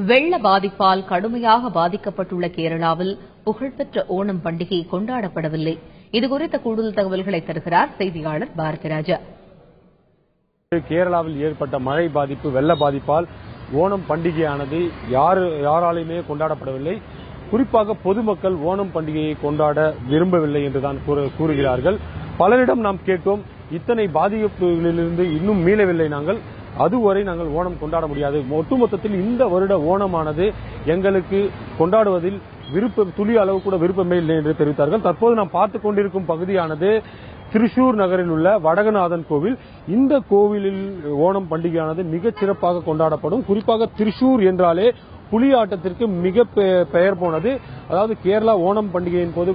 வெள்ள பாதிப்பால் கடுமையாக பாதிக்கப்பட்டுள்ள கேரளாவில் புகழ்பெற்ற ஓணம் பண்டிகை கொண்டாடப்படவில்லை. இதுகுறித்த கூடுதல் தகவல்களை தருகிறார் செய்தியாளர் பாரதிராஜா. கேரளாவில் ஏற்பட்ட மழை பாதிப்பு, வெள்ள பாதிப்பால் ஓணம் பண்டிகையானது யாராலுமே கொண்டாடப்படவில்லை. குறிப்பாக பொதுமக்கள் ஓணம் பண்டிகையை கொண்டாட விரும்பவில்லை என்றுதான் கூறுகிறார்கள். பலரிடம் நாம் கேட்டோம், இத்தனை பாதிப்புகளிலிருந்து இன்னும் மீளவில்லை நாங்கள், அதுவரை நாங்கள் ஓணம் கொண்டாட முடியாது. ஒட்டுமொத்தத்தில் இந்த வருட ஓணமானது எங்களுக்கு கொண்டாடுவதில் துளி அளவு கூட விருப்பமே இல்லை என்று தெரிவித்தார்கள். தற்போது நாம் பார்த்துக் கொண்டிருக்கும் பகுதியானது திருச்சூர் நகரில் உள்ள வடகநாதன் கோவில். இந்த கோவிலில் ஓணம் பண்டிகையானது மிகச் சிறப்பாக கொண்டாடப்படும். குறிப்பாக திருச்சூர் என்றாலே புலி ஆட்டத்திற்கு மிக பெயர் போனது. அதாவது கேரளா ஓணம் பண்டிகையின் போது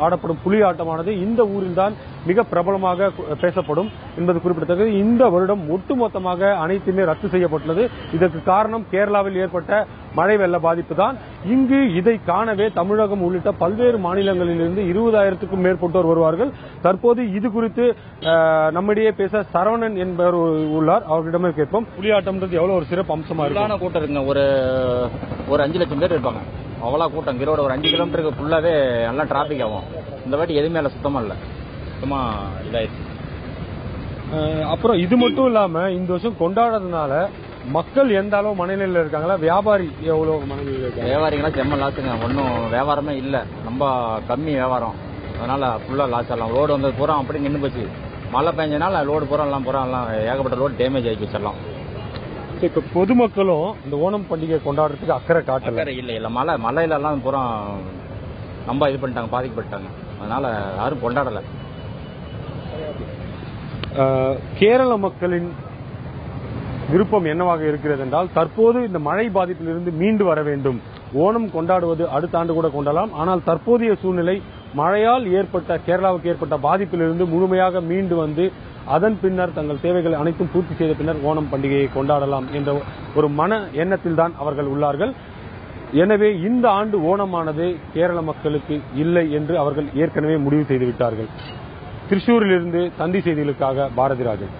ஆடப்படும் புலி ஆட்டமானது இந்த ஊரில்தான் மிக பிரபலமாக பேசப்படும் என்பது குறிப்பிடத்தக்கது. இந்த வருடம் ஒட்டுமொத்தமாக அனைத்துமே ரத்து செய்யப்பட்டுள்ளது. இதற்கு காரணம் கேரளாவில் ஏற்பட்ட மழை வெள்ள பாதிப்பு தான். இங்கு இதை காணவே தமிழகம் உள்ளிட்ட பல்வேறு மாநிலங்களிலிருந்து 20,000க்கும் மேற்பட்டோர் வருவார்கள். தற்போது இது குறித்து நம்மிடையே பேச சரவணன் என்பவர் உள்ளார். அவர்களிடமே கேட்போம். புலியாட்டம்ன்றது எவ்வளவு ஒரு சிறப்பு அம்சமா இருக்கு? கூட்டம் இருக்குங்க. ஒரு 5 லட்சம் பேர் இருப்பாங்க. அவ்வளோ கூட்டம். கிலோட ஒரு 5 கிலோமீட்டருக்கு ஃபுல்லாவே நல்லா டிராபிக் ஆகும். இந்த வாட்டி எதுவுமே இல்லை, சுத்தமா இல்லை, சுத்தமா இதாயிருச்சு. அப்புறம் இது மட்டும் இல்லாம இந்த வருஷம் கொண்டாடுறதுனால மக்கள் எந்த அளவு மனநிலையில் இருக்காங்களா? வியாபாரி எவ்வளவு மனநிலையில் இருக்காங்க? வியாபாரிகளாம் செம்ம லாஸுங்க. ஒன்றும் வியாபாரமே இல்லை, ரொம்ப கம்மி வியாபாரம். அதனால ஃபுல்லா லாஸ் ஆகலாம். ரோடு வந்தது பூரா அப்படி நின்று போச்சு. மழை பெஞ்சனால லோடு பூரா எல்லாம் ஏகப்பட்ட ரோடு டேமேஜ் ஆகி போச்சிடலாம். இப்ப பொதுமக்களும் இந்த ஓணம் பண்டிகை கொண்டாடுறதுக்கு அக்கறை காட்டல. இல்ல மழையில எல்லாம் பூரா ரொம்ப இது பண்ணிட்டாங்க, பாதிக்கப்பட்டாங்க. அதனால யாரும் கொண்டாடல. கேரள மக்களின் விருப்பம் என்னவாக இருக்கிறது என்றால், தற்போது இந்த மழை பாதிப்பிலிருந்து மீண்டு வர வேண்டும். ஓணம் கொண்டாடுவது அடுத்த ஆண்டு கூட கொண்டாடலாம். ஆனால் தற்போதைய சூழ்நிலை மழையால் கேரளாவுக்கு ஏற்பட்ட பாதிப்பிலிருந்து முழுமையாக மீண்டு வந்து அதன் பின்னர் தங்கள் தேவைகள் அனைத்தும் பூர்த்தி செய்த பின்னர் ஓணம் பண்டிகையை கொண்டாடலாம் என்ற ஒரு மன எண்ணத்தில் தான் அவர்கள் உள்ளார்கள். எனவே இந்த ஆண்டு ஓணமானது கேரள மக்களுக்கு இல்லை என்று அவர்கள் ஏற்கனவே முடிவு செய்துவிட்டார்கள். திருச்சூரிலிருந்து தந்தி செய்திகளுக்காக பாரதிராஜன்.